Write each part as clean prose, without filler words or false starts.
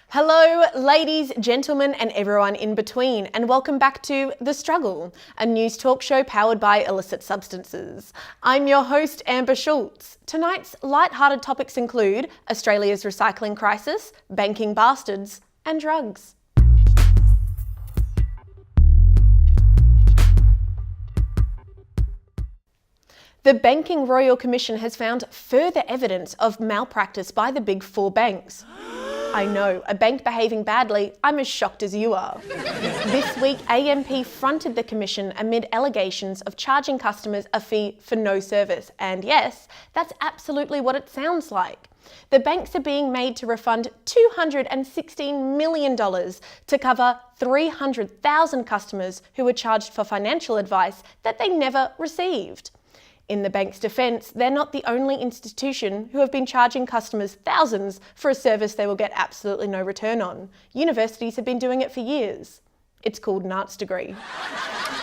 Hello, ladies, gentlemen, and everyone in between, and welcome back to The Struggle, a news talk show powered by illicit substances. I'm your host, Amber Schultz. Tonight's light-hearted topics include Australia's recycling crisis, banking bastards, and drugs. The Banking Royal Commission has found further evidence of malpractice by the Big Four banks. I know, a bank behaving badly, I'm as shocked as you are. This week, AMP fronted the Commission amid allegations of charging customers a fee for no service. And yes, that's absolutely what it sounds like. The banks are being made to refund $216 million to cover 300,000 customers who were charged for financial advice that they never received. In the bank's defence, they're not the only institution who have been charging customers thousands for a service they will get absolutely no return on. Universities have been doing it for years. It's called an arts degree.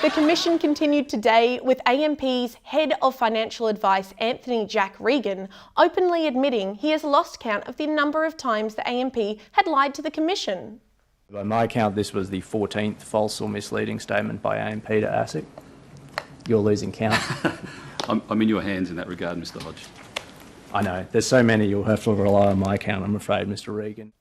The Commission continued today with AMP's head of financial advice, Anthony Jack Regan, openly admitting he has lost count of the number of times the AMP had lied to the Commission. By my count, this was the 14th false or misleading statement by AMP to ASIC. You're losing count. I'm in your hands in that regard, Mr. Hodge. I know. There's so many you'll have to rely on my count, I'm afraid, Mr. Regan.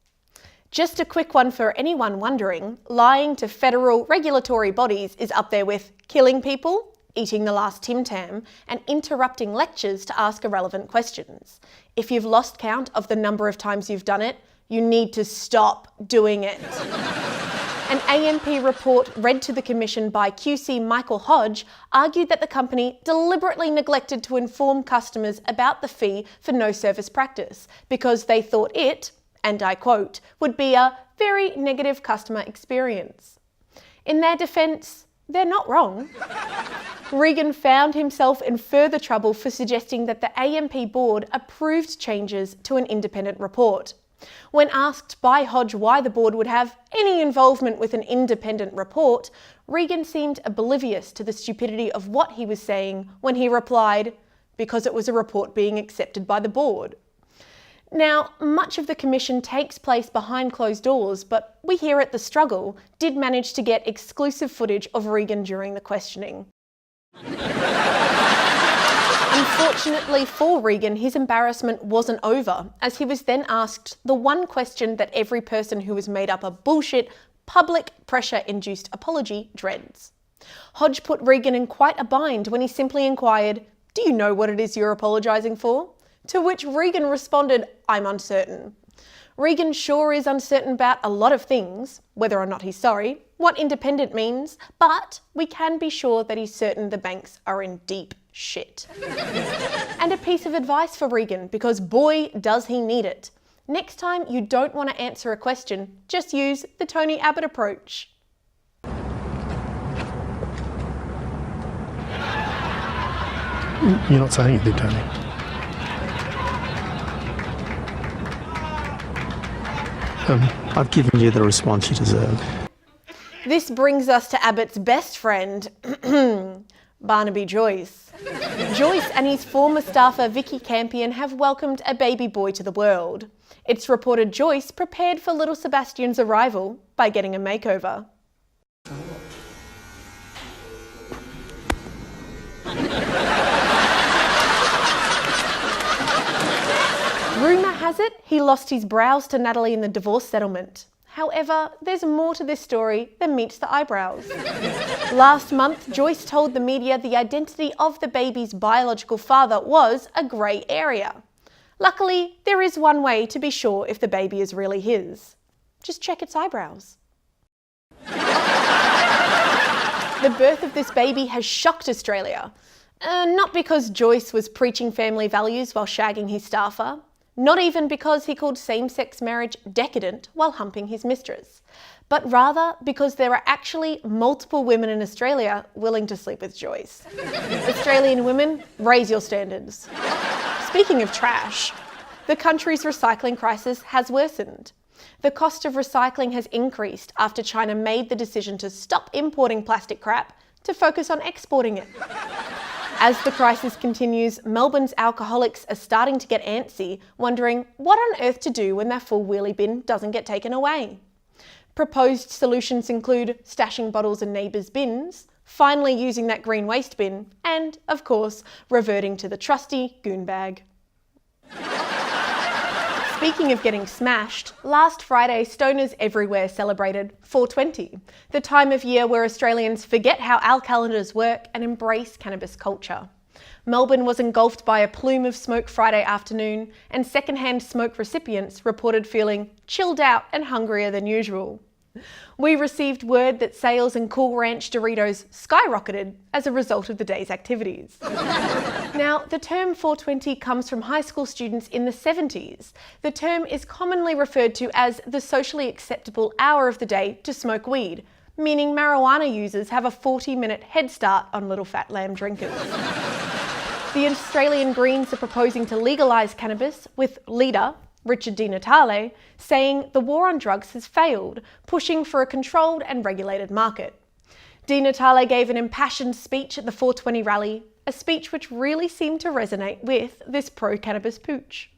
Just a quick one for anyone wondering, lying to federal regulatory bodies is up there with killing people, eating the last Tim Tam, and interrupting lectures to ask irrelevant questions. If you've lost count of the number of times you've done it, you need to stop doing it. An AMP report read to the Commission by QC Michael Hodge argued that the company deliberately neglected to inform customers about the fee for no service practice because they thought it, and I quote, would be a very negative customer experience. In their defence, they're not wrong. Regan found himself in further trouble for suggesting that the AMP board approved changes to an independent report. When asked by Hodge why the board would have any involvement with an independent report, Regan seemed oblivious to the stupidity of what he was saying when he replied, because it was a report being accepted by the board. Now, much of the Commission takes place behind closed doors, but we here at The Struggle did manage to get exclusive footage of Regan during the questioning. Unfortunately for Regan, his embarrassment wasn't over, as he was then asked the one question that every person who has made up a bullshit, public pressure-induced apology dreads. Hodge put Regan in quite a bind when he simply inquired, "Do you know what it is you're apologising for?" To which Regan responded, "I'm uncertain." Regan sure is uncertain about a lot of things, whether or not he's sorry, what independent means, but we can be sure that he's certain the banks are in deep shit. And a piece of advice for Regan, because boy does he need it. Next time you don't want to answer a question, just use the Tony Abbott approach. You're not saying it, did Tony? I've given you the response you deserve. This brings us to Abbott's best friend, Barnaby Joyce. Joyce and his former staffer Vicky Campion have welcomed a baby boy to the world. It's reported Joyce prepared for little Sebastian's arrival by getting a makeover. Rumour has it he lost his brows to Natalie in the divorce settlement. However, there's more to this story than meets the eyebrows. Last month, Joyce told the media the identity of the baby's biological father was a grey area. Luckily, there is one way to be sure if the baby is really his. Just check its eyebrows. The birth of this baby has shocked Australia. Not because Joyce was preaching family values while shagging his staffer. Not even because he called same-sex marriage decadent while humping his mistress, but rather because there are actually multiple women in Australia willing to sleep with Joyce. Australian women, raise your standards. Speaking of trash, the country's recycling crisis has worsened. The cost of recycling has increased after China made the decision to stop importing plastic crap to focus on exporting it. As the crisis continues, Melbourne's alcoholics are starting to get antsy, wondering what on earth to do when their full wheelie bin doesn't get taken away. Proposed solutions include stashing bottles in neighbours' bins, finally using that green waste bin, and, of course, reverting to the trusty goon bag. Speaking of getting smashed, last Friday stoners everywhere celebrated 420, the time of year where Australians forget how our calendars work and embrace cannabis culture. Melbourne was engulfed by a plume of smoke Friday afternoon, and secondhand smoke recipients reported feeling chilled out and hungrier than usual. We received word that sales in Cool Ranch Doritos skyrocketed as a result of the day's activities. Now, the term 420 comes from high school students in the 70s. The term is commonly referred to as the socially acceptable hour of the day to smoke weed, meaning marijuana users have a 40-minute head start on little fat lamb drinkers. The Australian Greens are proposing to legalise cannabis, with leader Richard Di Natale saying the war on drugs has failed, pushing for a controlled and regulated market. Di Natale gave an impassioned speech at the 420 rally, a speech which really seemed to resonate with this pro-cannabis pooch.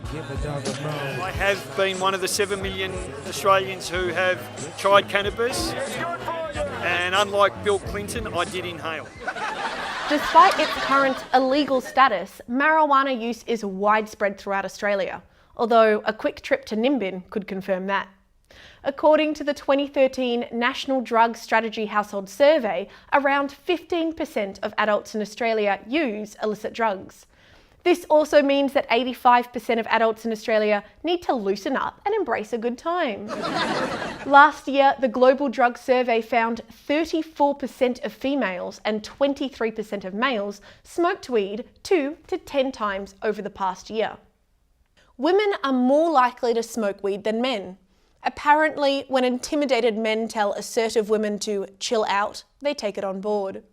I have been one of the 7 million Australians who have tried cannabis, and unlike Bill Clinton, I did inhale. Despite its current illegal status, marijuana use is widespread throughout Australia, although a quick trip to Nimbin could confirm that. According to the 2013 National Drug Strategy Household Survey, around 15% of adults in Australia use illicit drugs. This also means that 85% of adults in Australia need to loosen up and embrace a good time. Last year, the Global Drug Survey found 34% of females and 23% of males smoked weed 2 to 10 times over the past year. Women are more likely to smoke weed than men. Apparently, when intimidated men tell assertive women to chill out, they take it on board.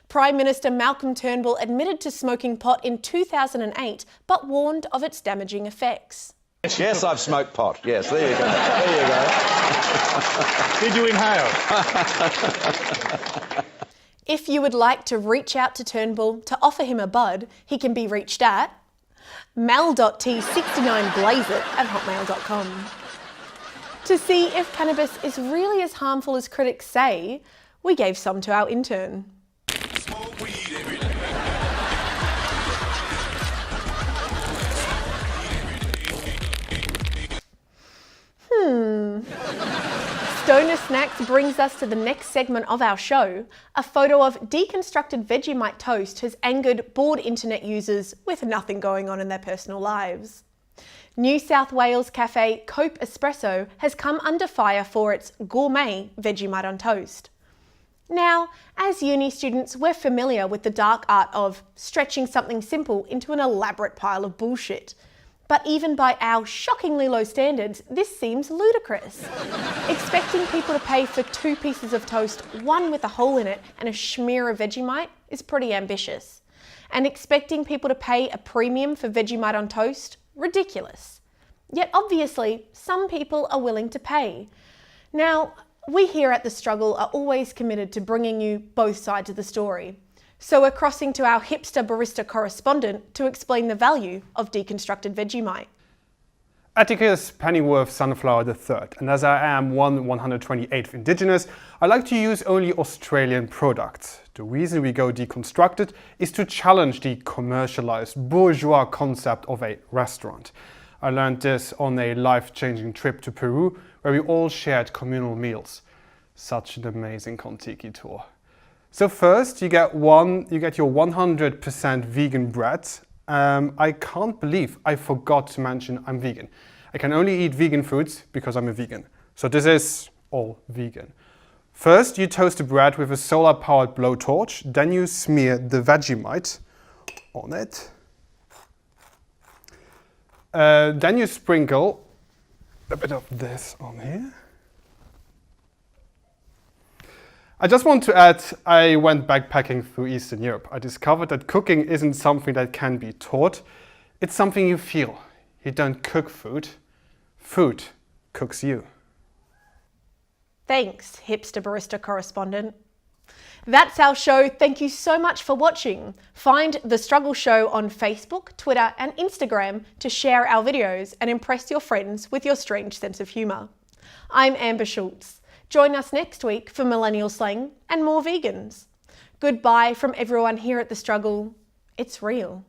Prime Minister Malcolm Turnbull admitted to smoking pot in 2008, but warned of its damaging effects. Yes, I've smoked pot. Yes, there you go. There you go. Did you inhale? If you would like to reach out to Turnbull to offer him a bud, he can be reached at mel.t69blazeit@hotmail.com. To see if cannabis is really as harmful as critics say, we gave some to our intern. Stoner Snacks brings us to the next segment of our show. A photo of deconstructed Vegemite toast has angered bored internet users with nothing going on in their personal lives. New South Wales cafe Cope Espresso has come under fire for its gourmet Vegemite on toast. Now, as uni students, we're familiar with the dark art of stretching something simple into an elaborate pile of bullshit. But even by our shockingly low standards, this seems ludicrous. Expecting people to pay for 2 pieces of toast, one with a hole in it and a smear of Vegemite, is pretty ambitious. And expecting people to pay a premium for Vegemite on toast? Ridiculous. Yet obviously, some people are willing to pay. Now, we here at The Struggle are always committed to bringing you both sides of the story. So we're crossing to our hipster barista correspondent to explain the value of deconstructed Vegemite. Atticus Pennyworth Sunflower III, and as I am 128th Indigenous, I like to use only Australian products. The reason we go deconstructed is to challenge the commercialized bourgeois concept of a restaurant. I learned this on a life-changing trip to Peru, where we all shared communal meals. Such an amazing Kontiki tour. So first, you get your 100% vegan bread. I can't believe I forgot to mention I'm vegan. I can only eat vegan foods because I'm a vegan. So this is all vegan. First, you toast the bread with a solar-powered blowtorch. Then you smear the Vegemite on it. Then you sprinkle a bit of this on here. I just want to add, I went backpacking through Eastern Europe. I discovered that cooking isn't something that can be taught. It's something you feel. You don't cook food. Food cooks you. Thanks, hipster barista correspondent. That's our show. Thank you so much for watching. Find The Struggle Show on Facebook, Twitter and Instagram to share our videos and impress your friends with your strange sense of humour. I'm Amber Schultz. Join us next week for millennial slang and more vegans. Goodbye from everyone here at The Struggle. It's real.